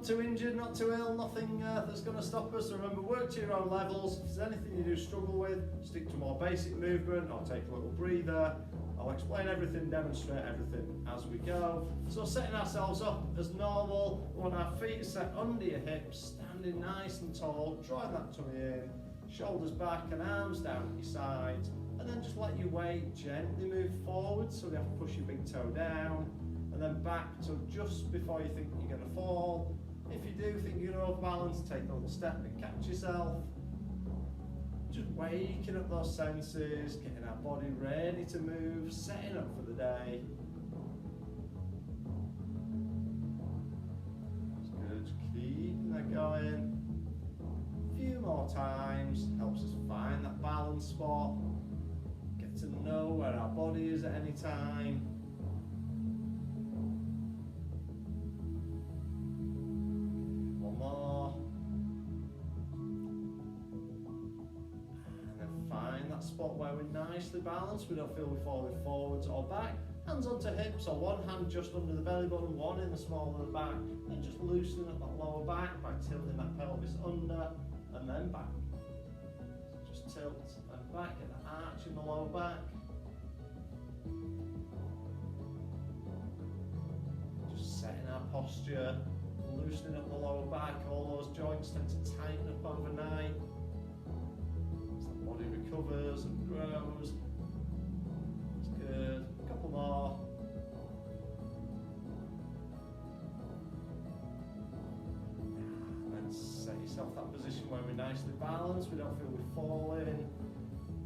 too injured, not too ill, nothing that's going to stop us. So remember, work to your own levels. If there's anything you do struggle with, stick to more basic movement or take a little breather. I'll explain everything, demonstrate everything as we go. So setting ourselves up as normal, we want our feet set under your hips, standing nice and tall, drawing that tummy in, shoulders back and arms down at your sides, and then just let your weight gently move forward, so we have to push your big toe down, and then back to just before you think you're going to fall. If you do think you're off balance, take a little step and catch yourself. Just waking up those senses, getting our body ready to move, setting up for the day. That's good, just keeping that going. A few more times, helps us find that balance spot, get to know where our body is at any time. One more. Spot where we're nicely balanced, we don't feel we're falling forwards or back. Hands onto hips, or one hand just under the belly button, one in the small of the back, and just loosening up that lower back by tilting that pelvis under and then back. So just tilt and back, get the arch in the lower back. Just setting our posture, loosening up the lower back. All those joints tend to tighten up overnight. Body recovers and grows. That's good. A couple more. And then set yourself that position where we're nicely balanced. We don't feel we're falling.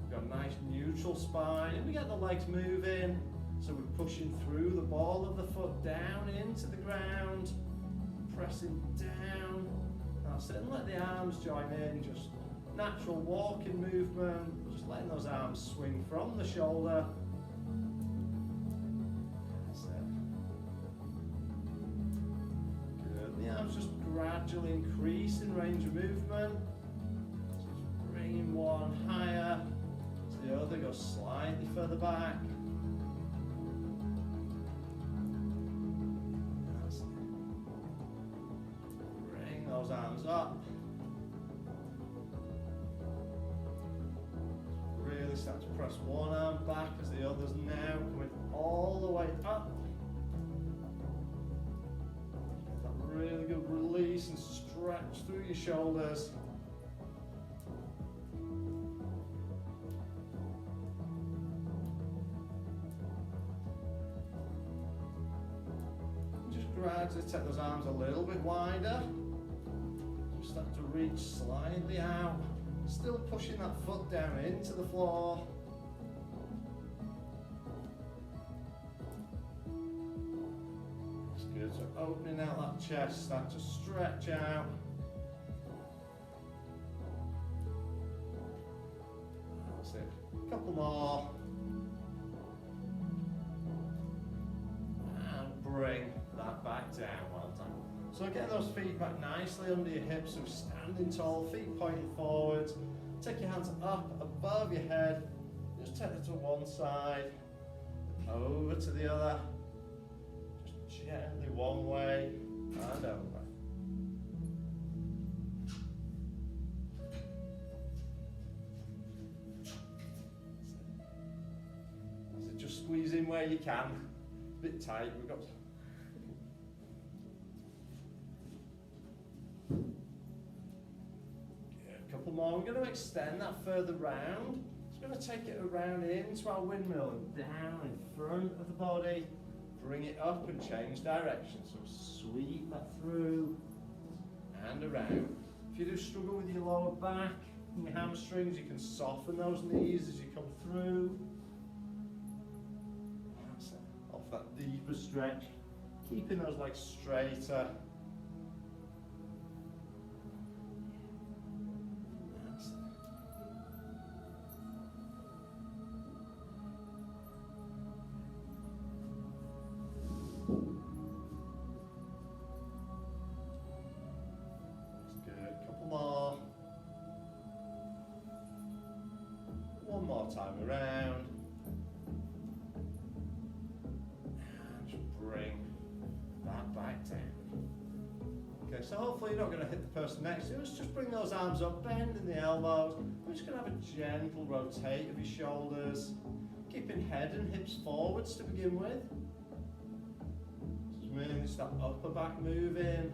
We've got a nice neutral spine, and we get the legs moving. So we're pushing through the ball of the foot down into the ground, pressing down. That's it. And let the arms join in. Just natural walking movement, just letting those arms swing from the shoulder. That's it. Good. The arms just gradually increase in range of movement. So just bringing one higher, so the other goes slightly further back. That's it. Bring those arms up. Start to press one arm back as the other's now coming all the way up. Get that really good release and stretch through your shoulders. Just gradually take those arms a little bit wider. Just start to reach slightly out. Still pushing that foot down into the floor. That's good. So opening out that chest, start to stretch out. That's it. A couple more. And bring that back down. Well done. So getting those feet back nicely under your hips, so standing tall, feet pointing forwards. Take your hands up above your head. Just take it to one side, over to the other. Just gently one way and over. So just squeeze in where you can. A bit tight. We've got. Couple more. We're going to extend that further round. Just going to take it around into our windmill and down in front of the body. Bring it up and change direction. So sweep that through and around. If you do struggle with your lower back and your hamstrings, you can soften those knees as you come through. That's it. Off that deeper stretch. Keeping those legs straighter. One more time around. And just bring that back down. Okay, this. So hopefully you're not going to hit the person next to you. Let's just bring those arms up, bend in the elbows. We're just going to have a gentle rotate of your shoulders, keeping head and hips forwards to begin with. Just moving that upper back moving.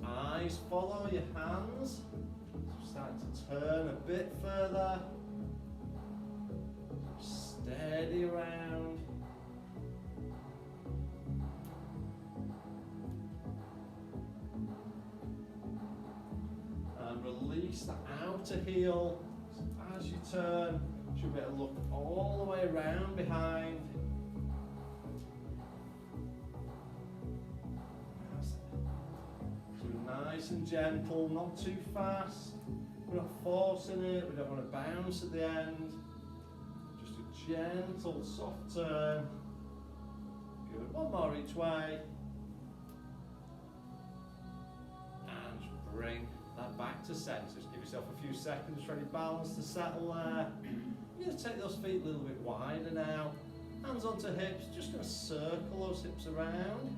Eyes follow your hands. Start to turn a bit further. Steady around. And release the outer heel. As you turn, you should be able to look all the way around behind. Nice and gentle, not too fast. We're not forcing it, we don't want to bounce at the end. Just a gentle, soft turn. Good, one more each way. And bring that back to centre. Just give yourself a few seconds for any balance to settle there. You're going to take those feet a little bit wider now. Hands onto hips, just going to circle those hips around.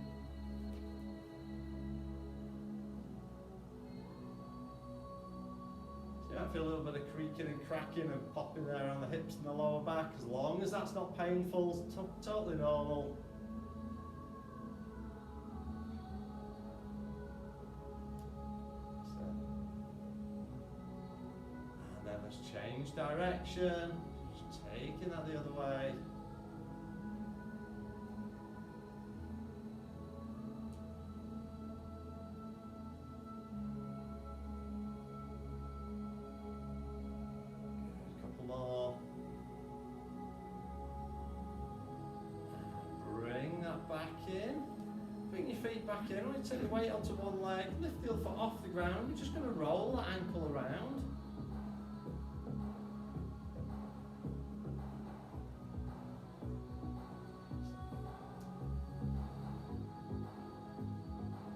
I feel a little bit of creaking and cracking and popping there on the hips and the lower back. As long as that's not painful, it's totally normal. And then let's change direction. Just taking that the other way. Back in, bring your feet back in. I'm going to take the weight onto one leg, lift the other foot off the ground. We're just going to roll that ankle around.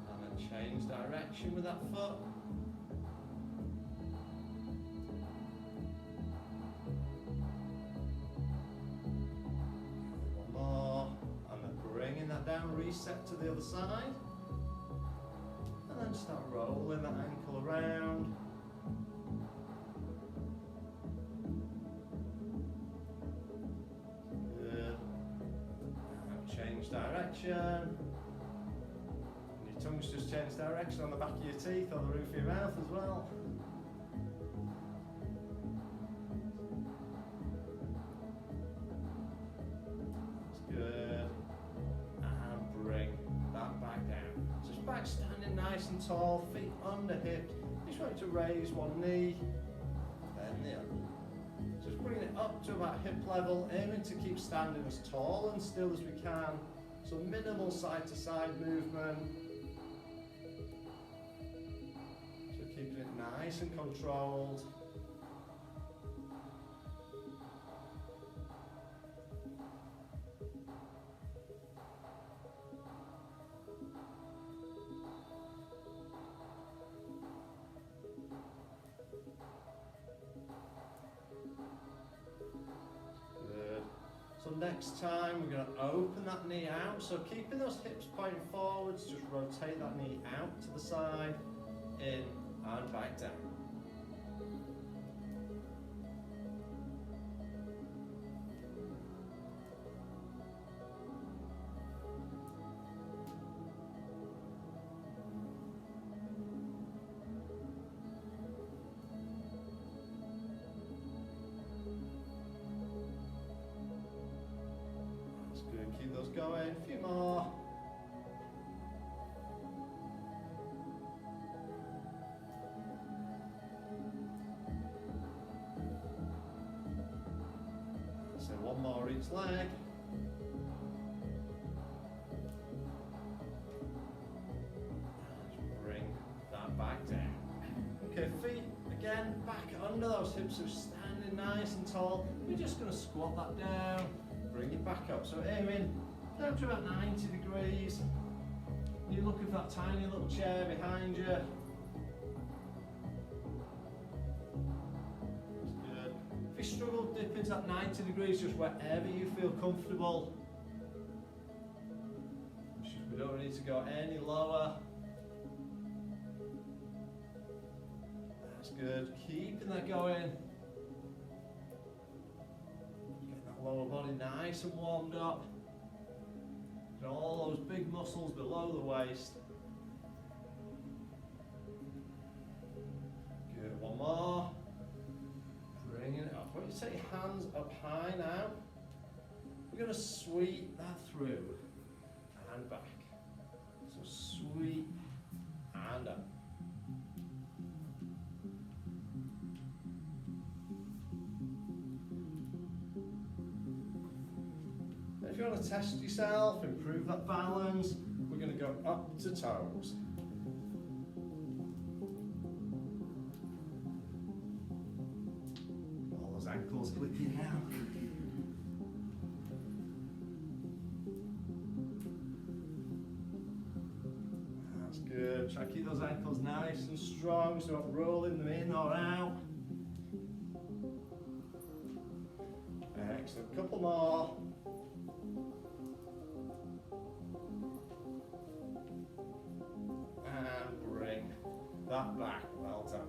And then change direction with that foot. Down, reset to the other side, and then start rolling that ankle around. Good. And change direction. And your tongue's just changed direction on the back of your teeth, on the roof of your mouth as well. Standing nice and tall, feet under hips. Just want to raise one knee, then the other. Just bringing it up to about hip level, aiming to keep standing as tall and still as we can. So minimal side to side movement. So keeping it nice and controlled. So next time we're going to open that knee out, so keeping those hips pointing forwards, just rotate that knee out to the side, in and back down. Keep those going, a few more. So one more each leg. And bring that back down. Okay, feet again back under those hips, so standing nice and tall. We're just going to squat that down. Bring it back up, so aiming down to about 90 degrees. You're looking for that tiny little chair behind you. you struggle, dip into that 90 degrees, just wherever you feel comfortable. We don't need to go any lower. That's good. Keeping that going. Getting that lower body nice and warmed up. And all those big muscles below the waist. Good. One more. Bringing it up. When you take your hands up high now, we're going to sweep that through and back. So sweep and up. And if you want to test yourself, improve that balance, we're going to go up to toes. All those ankles clicking now. Good. Try to keep those ankles nice and strong so you're not rolling them in or out. Excellent. Couple more. And bring that back. Well done.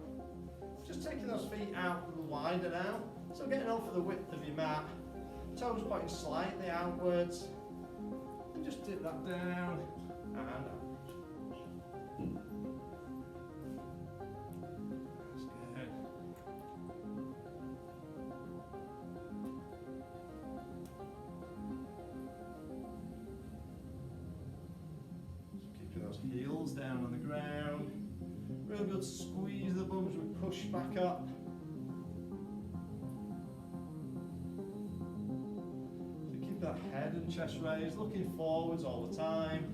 Just taking those feet out a little wider now. So getting on for the width of your mat. Toes pointing slightly outwards. And just dip that down and up. Heels down on the ground. Real good squeeze the bums, we push back up. So keep that head and chest raised, looking forwards all the time.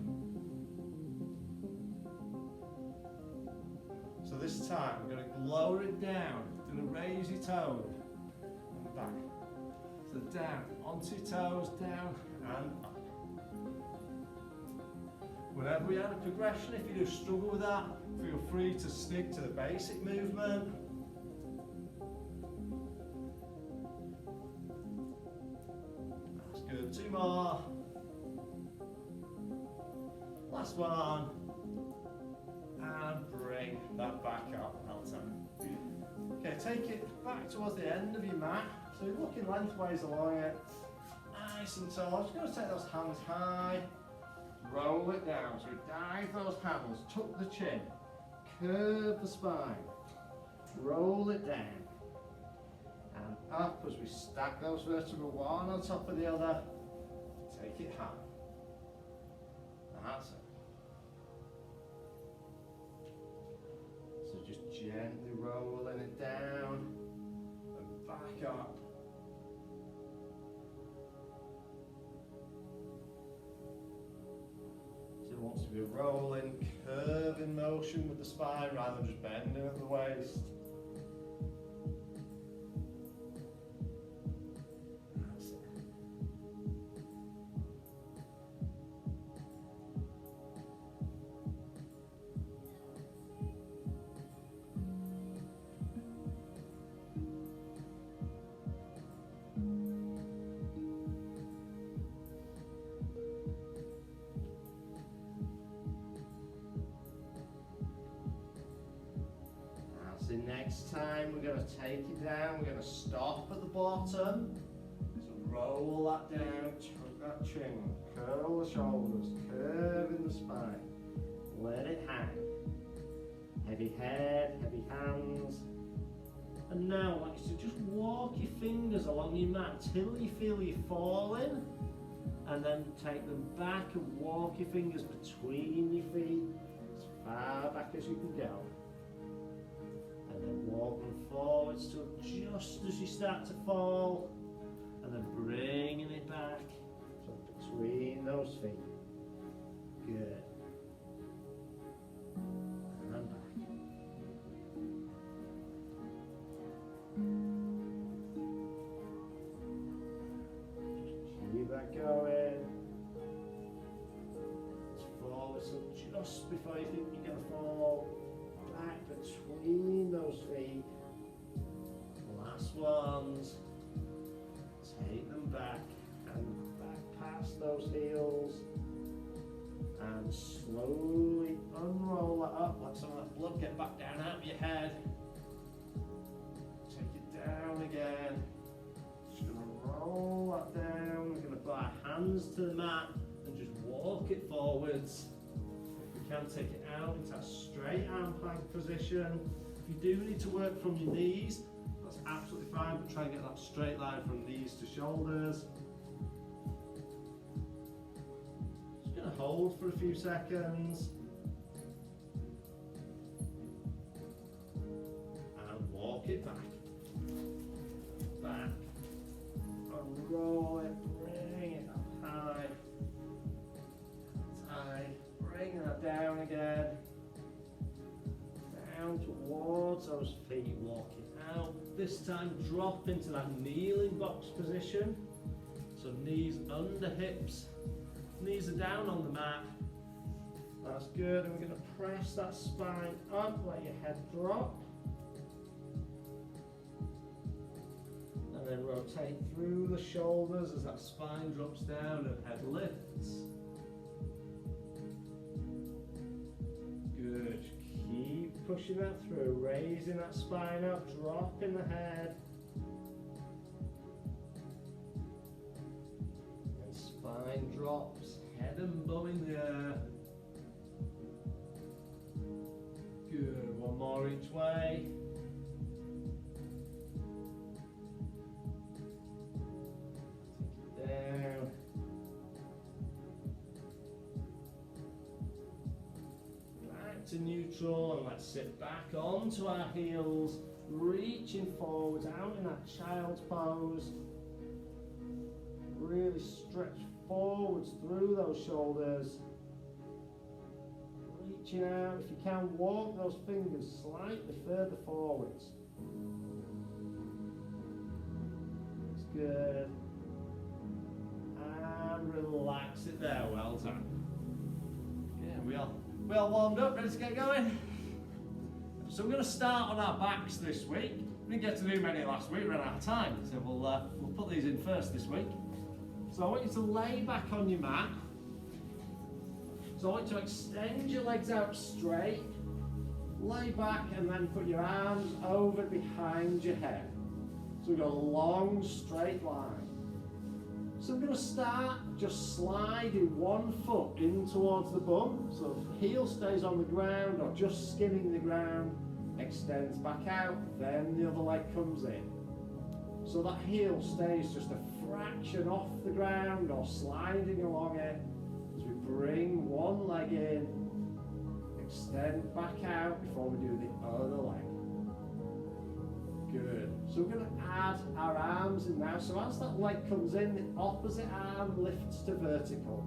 So this time we're going to lower it down, going to raise your toes and back. So down, onto your toes, down and up. Whenever we add a progression, if you do struggle with that, feel free to stick to the basic movement. That's good. Two more. Last one. And bring that back up. Well done. Okay, take it back towards the end of your mat. So you're looking lengthways along it. Nice and tall. Just going to take those hands high. Roll it down, so dive those hands, tuck the chin, curve the spine, roll it down, and up as we stack those vertebrae one on top of the other, take it high. That's it. So just gently rolling it down, and back up. Wants to be a rolling, curving motion with the spine rather than just bending at the waist. That's it. Next time we're going to take it down, we're going to stop at the bottom. So roll that down, tuck that chin, curl the shoulders, curving the spine, let it hang. Heavy head, heavy hands. And now I want you to just walk your fingers along your mat till you feel you falling, and then take them back and walk your fingers between your feet as far back as you can go. And then walk them forwards to just as you start to fall, and then bringing it back, so between those feet. Good. And back. Just keep that going. It's forward, so just before you think you're going to fall, back between those feet. Last ones. take them back and back past those heels. And slowly unroll that up, let some of that blood get back down out of your head. Take it down again. Just going to roll that down. We're going to put our hands to the mat and just walk it forwards. If we can, take it out into that straight arm plank position. If you do need to work from your knees, that's absolutely fine, but try and get that straight line from knees to shoulders. Hold for a few seconds and walk it back, unroll it, bring it up high, bring that down again, down towards those feet, walk it out. This time drop into that kneeling box position, so knees under hips. Knees are down on the mat. That's good. And we're going to press that spine up, let your head drop. And then rotate through the shoulders as that spine drops down and head lifts. Good. Keep pushing that through, raising that spine up, dropping the head. Spine drops, head and bum in the air. Good, one more each way. Take it down. Back to neutral, and let's sit back onto our heels, reaching forwards out in that child's pose. Really stretch forwards through those shoulders. Reaching out. If you can, walk those fingers slightly further forwards. That's good. And relax it there. Well done. Yeah, we all warmed up, ready to get going. So we're going to start on our backs this week. We didn't get to do many last week, ran out of time. So we'll put these in first this week. So I want you to lay back on your mat. So I want you to extend your legs out straight, lay back, and then put your arms over behind your head. So we've got a long straight line. So we're going to start just sliding one foot in towards the bum. So heel stays on the ground or just skimming the ground, extends back out, then the other leg comes in. So that heel stays just a fraction off the ground or sliding along it as we bring one leg in, extend back out before we do the other leg. Good. So we're going to add our arms in now. So as that leg comes in, the opposite arm lifts to vertical.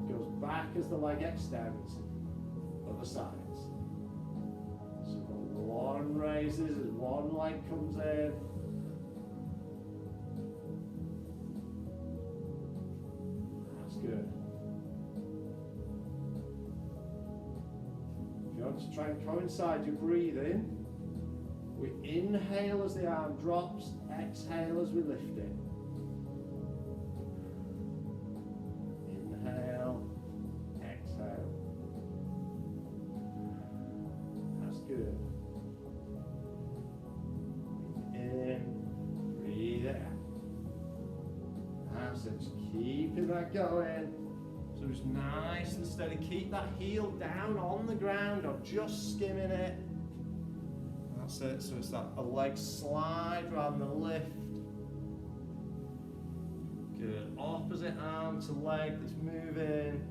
Goes back as the leg extends. Other sides. So one raises as one leg comes in. That's good. If you want to try and coincide your breathing, we inhale as the arm drops, exhale as we lift it. Inhale, exhale. That's good. Breathe in, breathe out. That's it, just keeping that going. So just nice and steady. Keep that heel down on the ground or just skimming it. That's it, so it's that a leg slide rather than lift. Good, opposite arm to leg that's moving.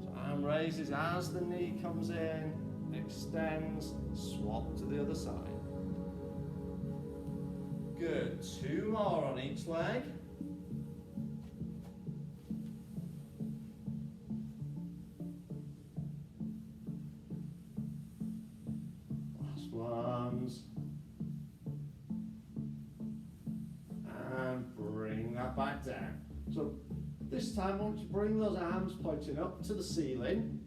So arm raises as the knee comes in, extends, swap to the other side. Good, 2 more on each leg. And bring that back down. So this time I want you to bring those arms pointing up to the ceiling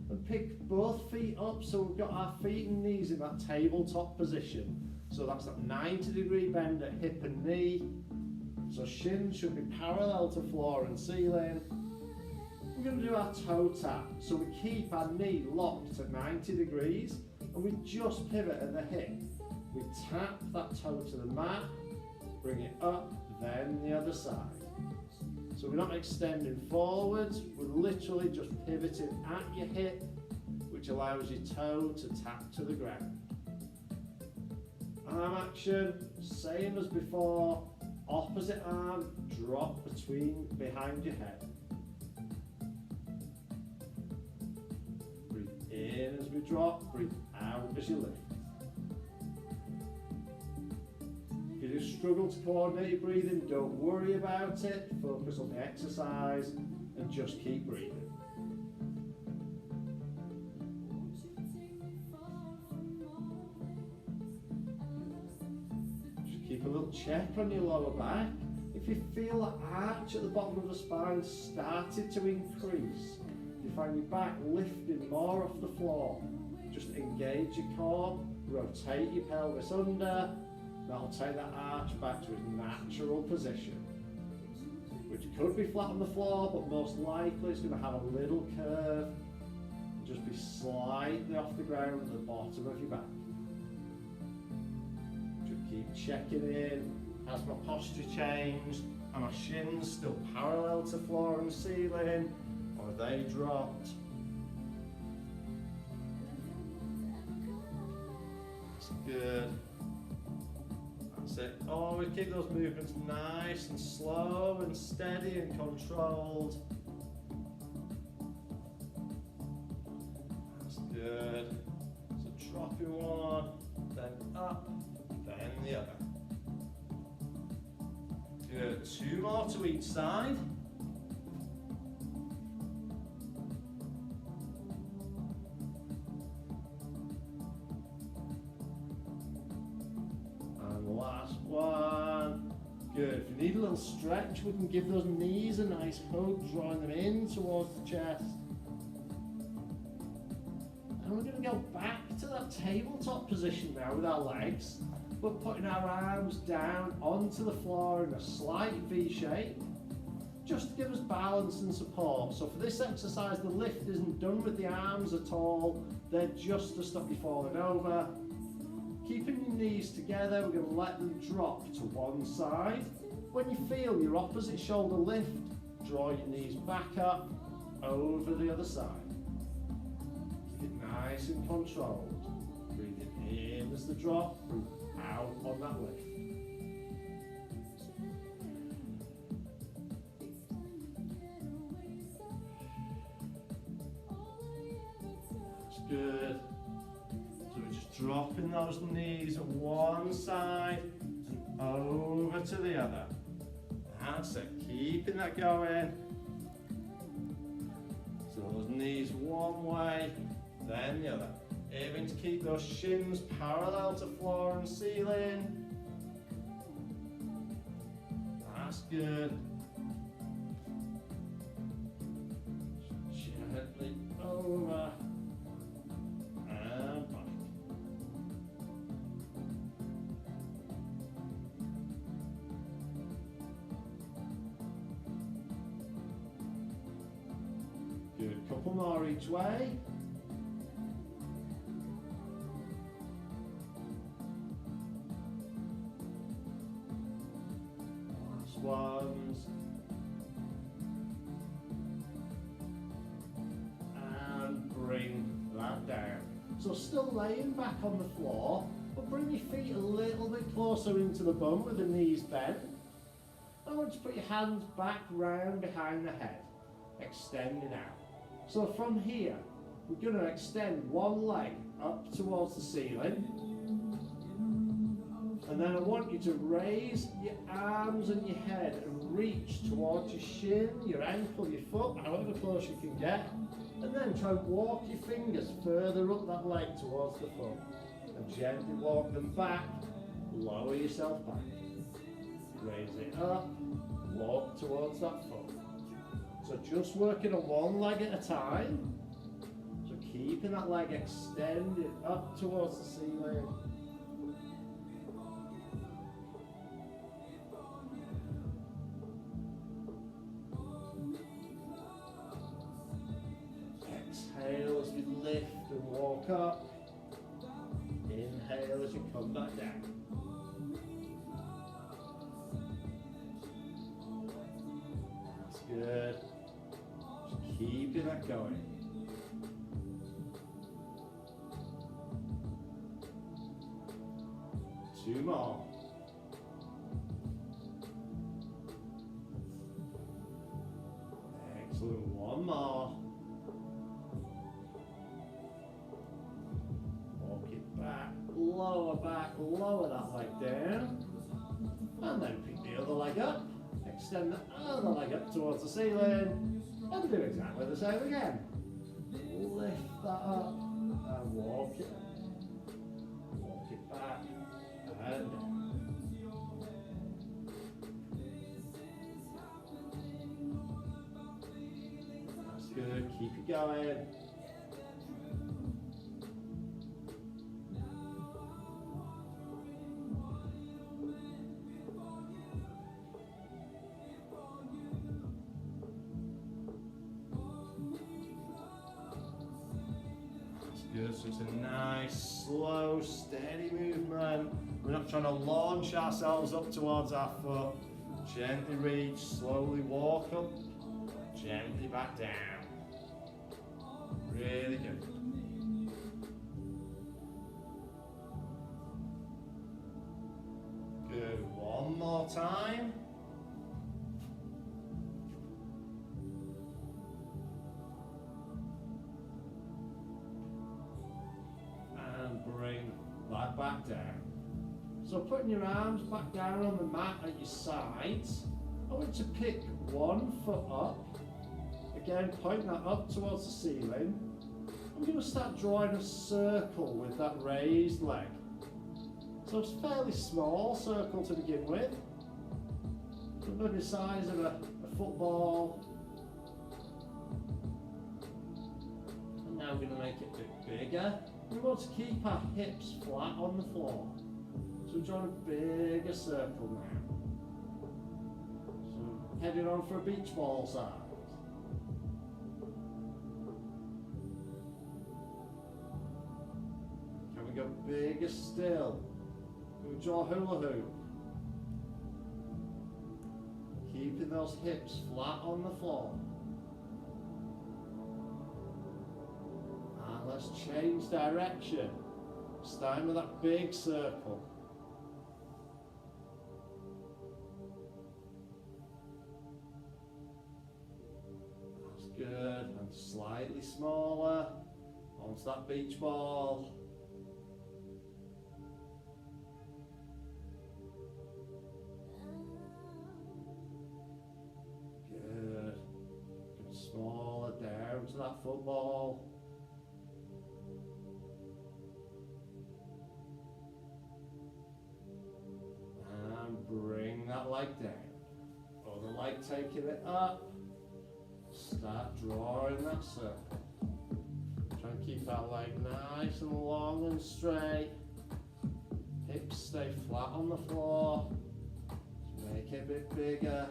and pick both feet up so we've got our feet and knees in that tabletop position. So that's that 90-degree bend at hip and knee. So shins should be parallel to floor and ceiling. We're going to do our toe tap. So we keep our knee locked at 90 degrees and we just pivot at the hip. We tap that toe to the mat, bring it up, then the other side. So we're not extending forwards, we're literally just pivoting at your hip, which allows your toe to tap to the ground. Arm action, same as before, opposite arm, drop behind your head. Breathe in as we drop, breathe out as you lift. If you do struggle to coordinate your breathing, don't worry about it, focus on the exercise and just keep breathing. Keep a little check on your lower back. If you feel that arch at the bottom of the spine started to increase, you find your back lifting more off the floor, just engage your core, rotate your pelvis under. That'll take that arch back to its natural position, which could be flat on the floor, but most likely it's going to have a little curve and just be slightly off the ground at the bottom of your back. Keep checking in. Has my posture changed? Are my shins still parallel to floor and ceiling? Or are they dropped? That's good. That's it. Always keep those movements nice and slow and steady and controlled. That's good. So dropping one, then up, then the other. Good. Two more to each side. And last one. Good. If you need a little stretch, we can give those knees a nice hug, drawing them in towards the chest. And we're going to go back to that tabletop position now with our legs, but putting our arms down onto the floor in a slight V shape, just to give us balance and support. So for this exercise, the lift isn't done with the arms at all, they're just to stop you falling over. Keeping your knees together, we're going to let them drop to one side. When you feel your opposite shoulder lift, draw your knees back up over the other side. Keep it nice and controlled. Breathing in as the drop, breathe out on that lift. That's good. So we're just dropping those knees at one side and over to the other. That's it, keeping that going. So those knees one way, then the other. Aiming to keep those shins parallel to floor and ceiling. That's good. Gently over and back. Good, couple more each way. Ones and bring that down. So still laying back on the floor, but bring your feet a little bit closer into the bum with the knees bent. I want you to put your hands back round behind the head, extending out. So from here, we're going to extend one leg up towards the ceiling. And then I want you to raise your arms and your head and reach towards your shin, your ankle, your foot, however close you can get. And then try and walk your fingers further up that leg towards the foot. And gently walk them back, lower yourself back. Raise it up, walk towards that foot. So just working on one leg at a time. So keeping that leg extended up towards the ceiling. lift and walk up. Inhale as you come back down. That's good. Just keeping that going. Two more. Excellent. One more. Walk it back, lower that leg down. And then pick the other leg up. Extend the other leg up towards the ceiling. And do exactly the same again. Lift that up and walk it. Walk it back and down. That's good. Keep it going. Good, so it's a nice, slow, steady movement. We're not trying to launch ourselves up towards our foot. Gently reach, slowly walk up, gently back down. Really good. Good, one more time. Bring that back down. So putting your arms back down on the mat at your sides, I want you to pick one foot up. Again, point that up towards the ceiling. I'm going to start drawing a circle with that raised leg. So it's a fairly small circle to begin with. So maybe the size of a football. And now we're going to make it a bit bigger. We want to keep our hips flat on the floor. So we're drawing a bigger circle now. So heading on for a beach ball size. Can we go bigger still? Can we draw a hula hoop? Keeping those hips flat on the floor. Let's change direction. Starting with that big circle. That's good. And slightly smaller. Onto that beach ball. Good. Get smaller down to that football. Bring that leg down. Other leg taking it up. Start drawing that circle. Try and keep that leg nice and long and straight. Hips stay flat on the floor. Just make it a bit bigger.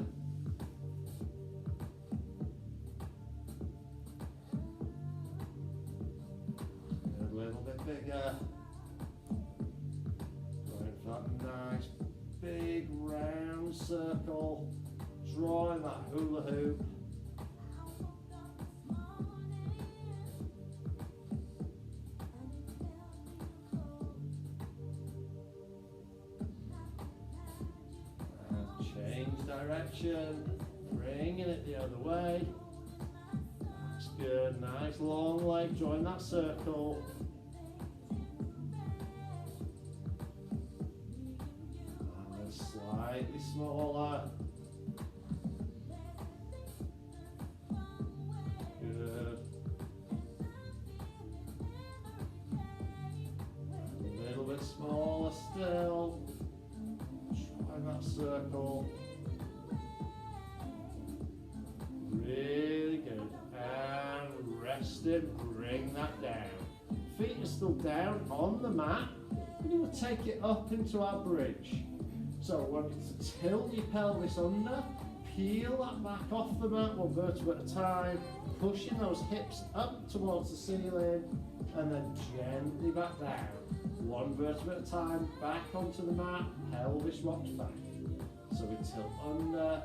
A little bit bigger. Going for that nice big round circle, drawing that hula hoop. And change direction, bringing it the other way. That's good, nice long leg, join that circle. Slightly smaller. Good. A little bit smaller still. Try that circle. Really good. And rest it, bring that down. Feet are still down on the mat. We're going to take it up into our bridge. So I want you to tilt your pelvis under, peel that back off the mat, one vertebra at a time, pushing those hips up towards the ceiling, and then gently back down. One vertebra at a time, back onto the mat, pelvis rocks back. So we tilt under,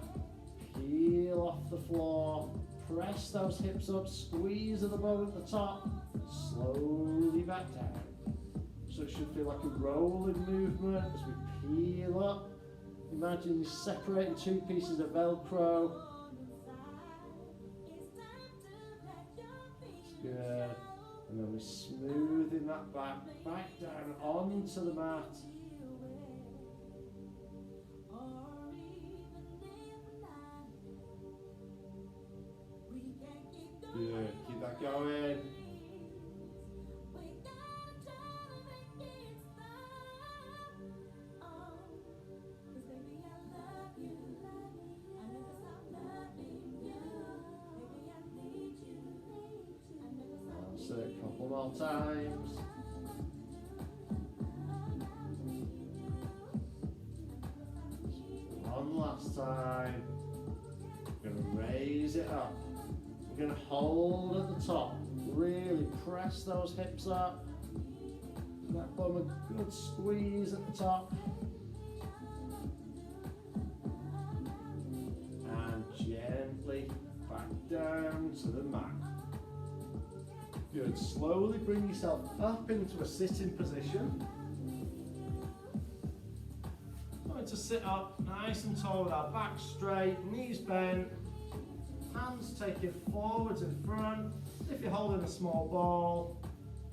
peel off the floor, press those hips up, squeeze at the bone at the top, slowly back down. So it should feel like a rolling movement as we peel up. Imagine you're separating two pieces of Velcro. That's good. And then we're smoothing that back down onto the mat. Good, keep that going. That's it, a couple more times. One last time. We're going to raise it up. We're going to hold at the top, really press those hips up. That bum a good squeeze at the top. And gently back down to the mat. Good, slowly bring yourself up into a sitting position. Going to sit up nice and tall with our back straight, knees bent. Hands taking forwards in front. If you're holding a small ball,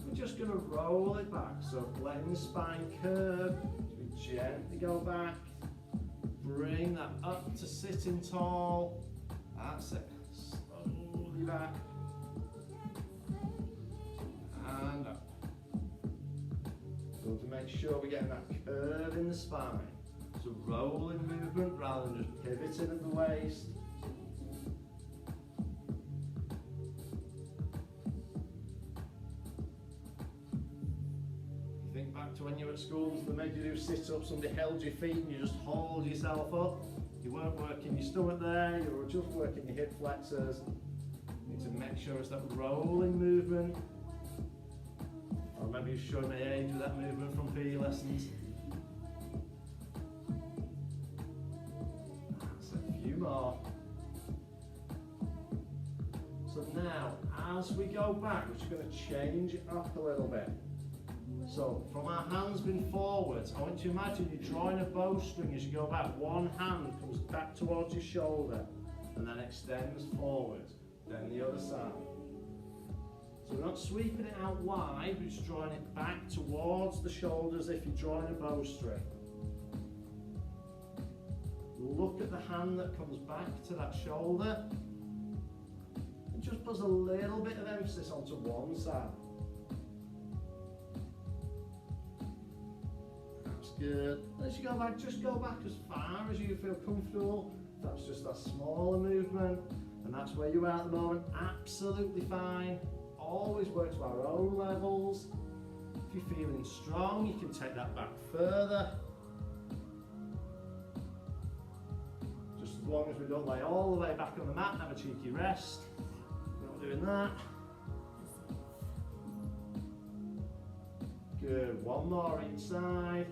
we're just going to roll it back. So letting the spine curve. We gently go back. Bring that up to sitting tall. That's it. Slowly back. And up. So to make sure we're getting that curve in the spine. So rolling movement rather than just pivoting at the waist. To when you were at school, they made you do sit-ups, somebody held your feet and you just hold yourself up. You weren't working your stomach there, you were just working your hip flexors. You need to make sure it's that rolling movement. I remember you showing my age with that movement from PE lessons. That's a few more. So now, as we go back, we're just going to change it up a little bit. So from our hands being forwards, I want you to imagine you're drawing a bowstring as you go back. One hand comes back towards your shoulder and then extends forwards. Then the other side. So we're not sweeping it out wide, we're just drawing it back towards the shoulders if you're drawing a bowstring. Look at the hand that comes back to that shoulder. And just put a little bit of emphasis onto one side. Good. As you go back, just go back as far as you feel comfortable. That's just that smaller movement, and that's where you are at the moment. Absolutely fine. Always work to our own levels. If you're feeling strong, you can take that back further. Just as long as we don't lay all the way back on the mat and have a cheeky rest. Not doing that. Good. One more each side.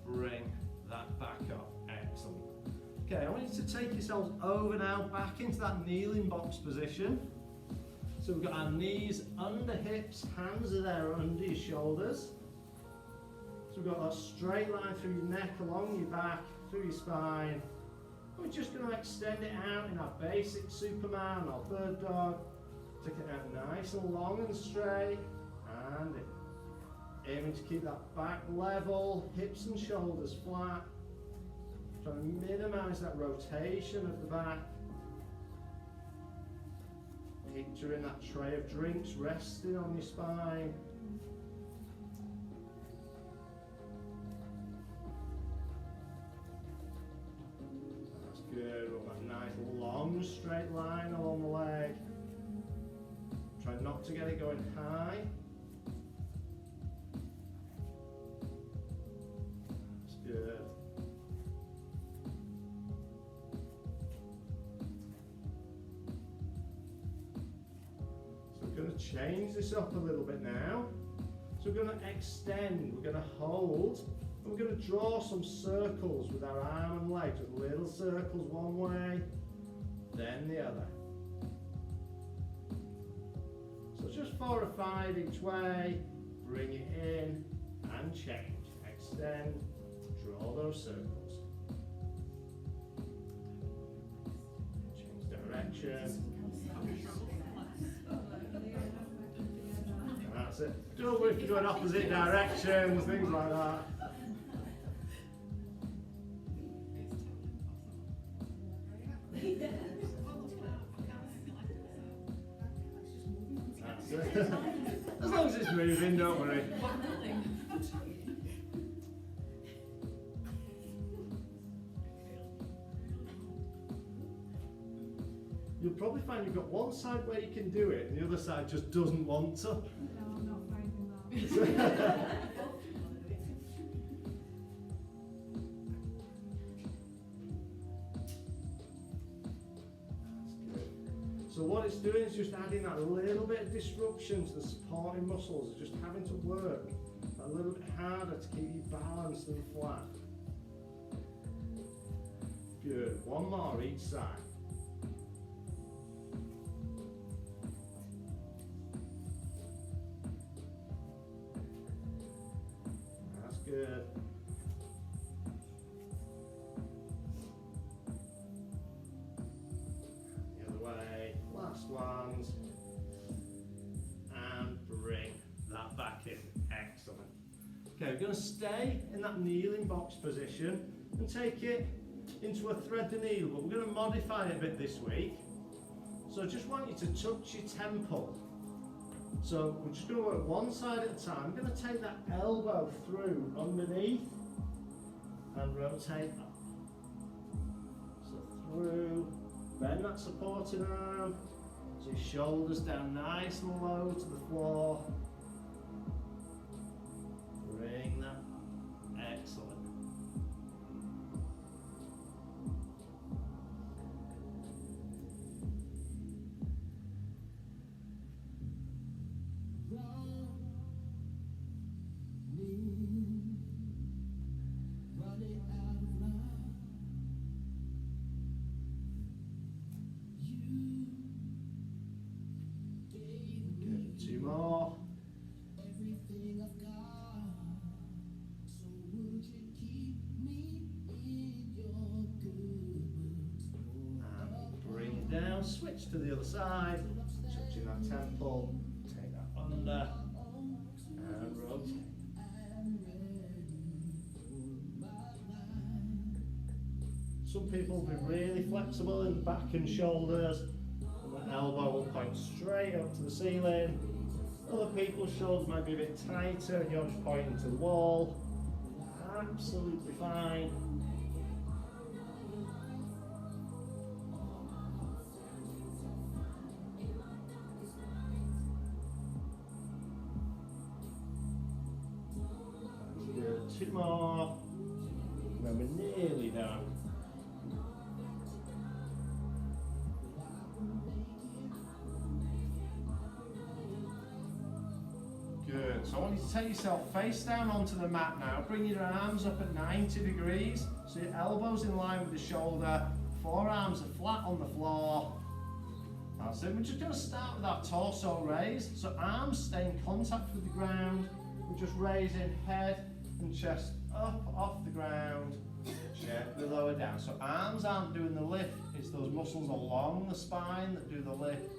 Bring that back up. Excellent. Okay, I want you to take yourselves over now, back into that kneeling box position. So we've got our knees under hips, hands are there under your shoulders. So we've got that straight line through your neck, along your back, through your spine. We're just going to extend it out in our basic Superman, our bird dog. Take it out nice and long and straight, and in. Aiming to keep that back level, hips and shoulders flat. Trying to minimise that rotation of the back. Picturing that tray of drinks resting on your spine. That's good. We've got that nice long straight line along the leg. Try not to get it going high. to change this up a little bit now. So we're going to extend, we're going to hold, and we're going to draw some circles with our arm and leg, just little circles one way, then the other. So just 4 or 5 each way, bring it in and change. Extend, draw those circles. Change direction. That's it. Don't worry if you go in opposite directions, things like that. That's it. As long as it's moving, don't worry. You'll probably find you've got one side where you can do it and the other side just doesn't want to. No, I'm not finding that. So what it's doing is just adding that little bit of disruption to the supporting muscles, just having to work a little bit harder to keep you balanced and flat. Good, one more each side. That's good. Last ones, and bring that back in. Excellent. Okay, we're going to stay in that kneeling box position and take it into a thread the needle, but we're going to modify it a bit this week. So I just want you to touch your temple. So we're just going to work one side at a time. I'm going to take that elbow through underneath and rotate up. So through. Bend that supporting arm, so your shoulders down nice and low to the floor. Bring that. Excellent. Switch to the other side, touching that temple, take that under, and rotate. Some people will be really flexible in the back and shoulders, and the elbow will point straight up to the ceiling. Other people's shoulders might be a bit tighter and you're just pointing to the wall. Absolutely fine. Two more, and then we're nearly done. Good, so I want you to take yourself face down onto the mat now. Bring your arms up at 90 degrees, so your elbows in line with the shoulder, forearms are flat on the floor. That's it, we're just going to start with our torso raise, so arms stay in contact with the ground. We're just raising head and chest up off the ground, gently lower down. So arms aren't doing the lift, it's those muscles along the spine that do the lift.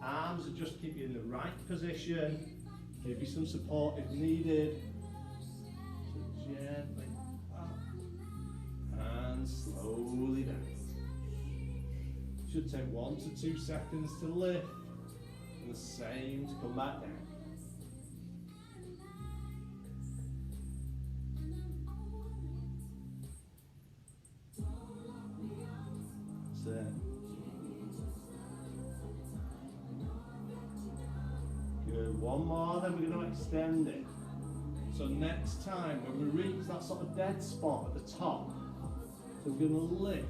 Arms are just keep you in the right position, give you some support if needed. So gently up and slowly down. Should take 1 to 2 seconds to lift and the same to come back down. Good, one more, then we're going to extend it. So next time when we reach that sort of dead spot at the top, so we're going to lift,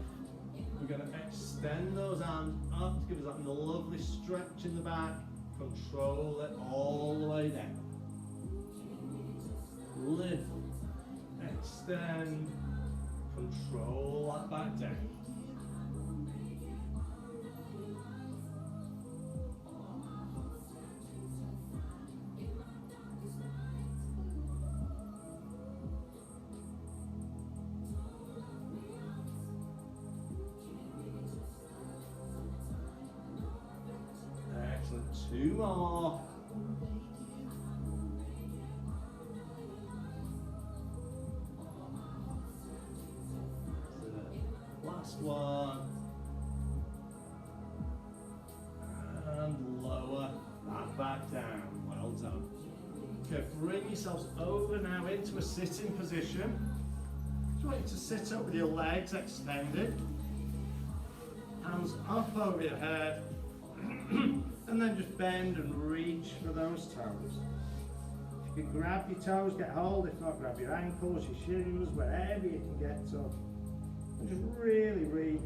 we're going to extend those arms up to give us that lovely stretch in the back, Control it all the way down. Lift, extend, control that back down. Excellent, 2 more. Last one. And lower that back down. Well done. Okay, bring yourselves over now into a sitting position. Just want you to sit up with your legs extended. Hands up over your head. And then just bend and reach for those toes. If you can grab your toes, get hold. If not, grab your ankles, your shoes, wherever you can get to. And just really reach.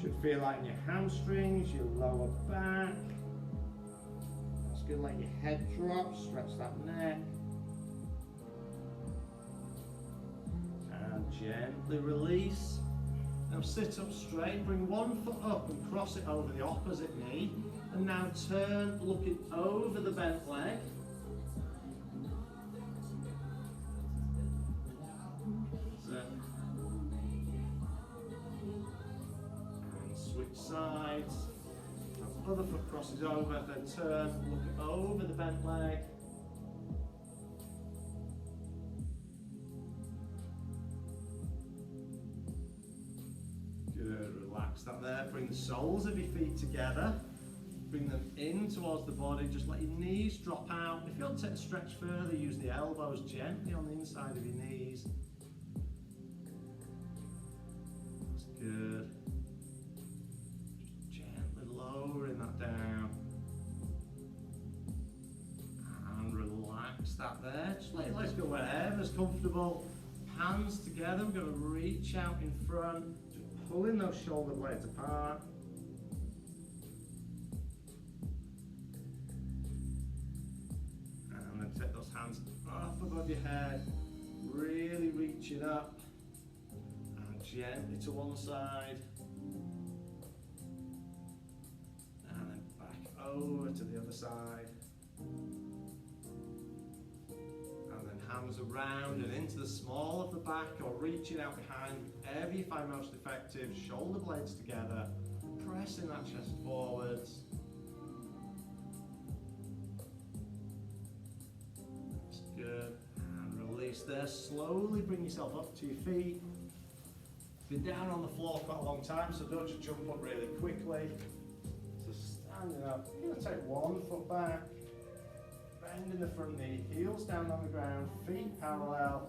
Should feel like in your hamstrings, your lower back. That's good, let your head drop, stretch that neck. And gently release. Now sit up straight, bring one foot up and cross it over the opposite knee. And now turn, looking over the bent leg. And switch sides. Other foot crosses over, then turn, look over the bent leg. Good, relax that there. Bring the soles of your feet together. Bring them in towards the body. Just let your knees drop out. If you want to take a stretch further, use the elbows gently on the inside of your knees. That's good. Just gently lowering that down. And relax that there. Just let your legs go wherever's comfortable. Hands together. We're going to reach out in front. Just pulling those shoulder blades apart. And then take those hands up above your head. Really reaching up. And gently to one side. And then back over to the other side. Hands around and into the small of the back or reaching out behind, wherever you find most effective. Shoulder blades together, pressing that chest forwards. That's good. And release there. Slowly bring yourself up to your feet. Been down on the floor quite a long time, so don't just jump up really quickly. So standing up, you're going to take one foot back. Bending the front knee, heels down on the ground, feet parallel.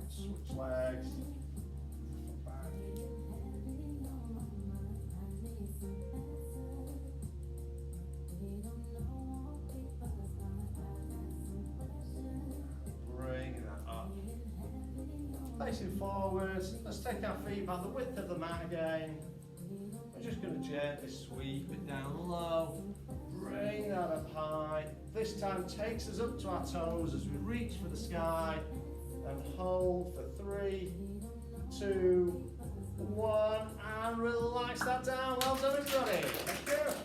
Switch legs. Back. Bring that up. Facing forwards, let's take our feet about the width of the mat again. We're just going to gently sweep it down low, bring that up high. This time takes us up to our toes as we reach for the sky and hold for 3, 2, 1 and relax that down. Well done everybody. Thank you.